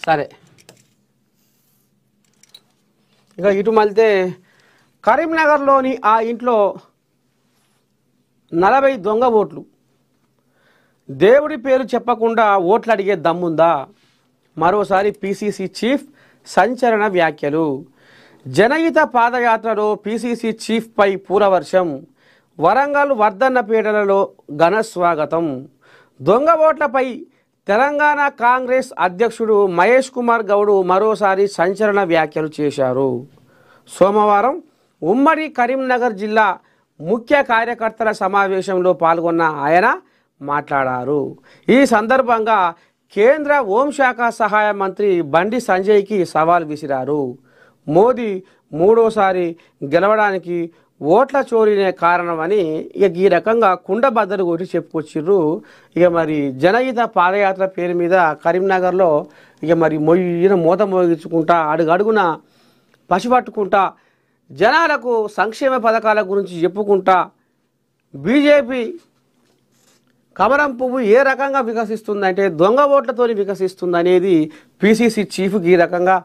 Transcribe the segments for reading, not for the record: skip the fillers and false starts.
సరే ఇక ఇటు మళ్తే కరీంనగర్లోని ఆ ఇంట్లో 40 దొంగ ఓట్లు. దేవుడి పేరు చెప్పకుండా ఓట్లు అడిగే దమ్ముందా? మరోసారి పిసిసి చీఫ్ సంచలన వ్యాఖ్యలు. జనహిత పాదయాత్రలో పిసిసి చీఫ్పై పూలవర్షం. వరంగల్ వర్ధన్నపేటలలో ఘన స్వాగతం. దొంగ ఓట్లపై తెలంగాణ కాంగ్రెస్ అధ్యక్షుడు మహేష్ కుమార్ గౌడ్ మరోసారి సంచలన వ్యాఖ్యలు చేశారు. సోమవారం ఉమ్మడి కరీంనగర్ జిల్లా ముఖ్య కార్యకర్తల సమావేశంలో పాల్గొన్న ఆయన మాట్లాడారు. ఈ సందర్భంగా కేంద్ర హోంశాఖ సహాయ మంత్రి బండి సంజయ్కి సవాల్ విసిరారు. మోదీ మూడోసారి గెలవడానికి ఓట్ల చోరీనే కారణమని ఇక ఈ రకంగా కుండబద్దలు కొట్టి చెప్పుకొచ్చిర్రు. ఇక మరి జనహిత పాదయాత్ర పేరు మీద కరీంనగర్లో ఇక మరి మూత మోగించుకుంటా అడుగడుగున పసిపట్టుకుంటా జనాలకు సంక్షేమ పథకాల గురించి చెప్పుకుంటా బీజేపీ కమలం పువ్వు ఏ రకంగా వికసిస్తుందంటే దొంగ ఓట్లతో వికసిస్తుందనేది పిసిసి చీఫ్కి ఈ రకంగా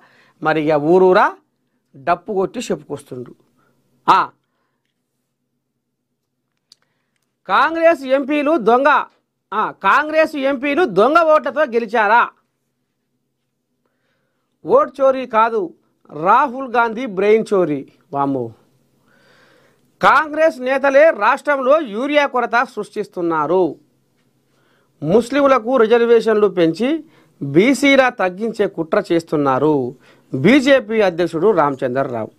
మరి ఇక ఊరూరా డప్పు కొట్టి చెప్పుకొస్తుండ్రు. కాంగ్రెస్ ఎంపీలు దొంగ ఓట్లతో గెలిచారా? ఓట్ చోరీ కాదు, రాహుల్ గాంధీ బ్రెయిన్ చోరీ. వామ్మో, కాంగ్రెస్ నేతలే రాష్ట్రంలో యూరియా కొరత సృష్టిస్తున్నారు. ముస్లింలకు రిజర్వేషన్లు పెంచి బీసీల తగ్గించే కుట్ర చేస్తున్నారు బీజేపీ అధ్యక్షుడు రామచంద్రరావు.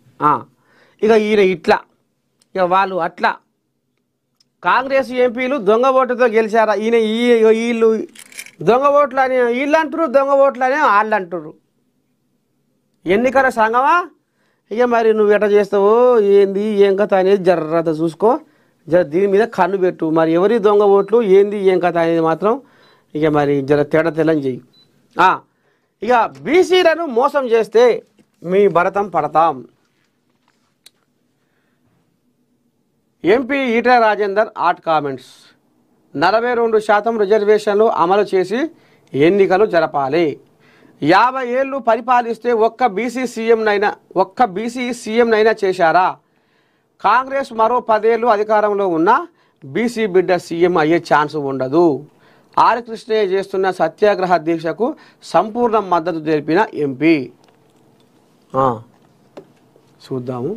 ఇక ఈయన ఇట్లా, ఇక వాళ్ళు అట్లా. కాంగ్రెస్ ఎంపీలు దొంగ ఓటుతో గెలిచారా? వీళ్ళు దొంగ ఓట్లు అని వీళ్ళు అంటారు, దొంగ ఓట్లు అని వాళ్ళు అంటారు. ఎన్నికల సంఘమా? ఇక మరి నువ్వు ఎట్లా చేస్తావో ఏంది ఏం కథ అనేది జర్రత చూసుకో, దీని మీద కన్ను పెట్టు. మరి ఎవరి దొంగ ఓట్లు ఏంది ఏం కథ అనేది మాత్రం ఇక మరి జర తేడా తెల్లని చెయ్యి. ఇక బీసీలను మోసం చేస్తే మీ భరతం పడతాం. MP Etela Rajender hot comments. 42% రిజర్వేషన్లు అమలు చేసి ఎన్నికలు జరపాలి. 50 ఏళ్ళు పరిపాలిస్తే ఒక్క బీసీ సీఎంనైనా చేశారా? కాంగ్రెస్ మరో 10 ఏళ్ళు అధికారంలో ఉన్న బీసీ బిడ్డ సీఎం అయ్యే ఛాన్స్ ఉండదు. ఆర్ కృష్ణయ్య చేస్తున్న సత్యాగ్రహ దీక్షకు సంపూర్ణ మద్దతు తెలిపిన ఎంపీ. చూద్దాము.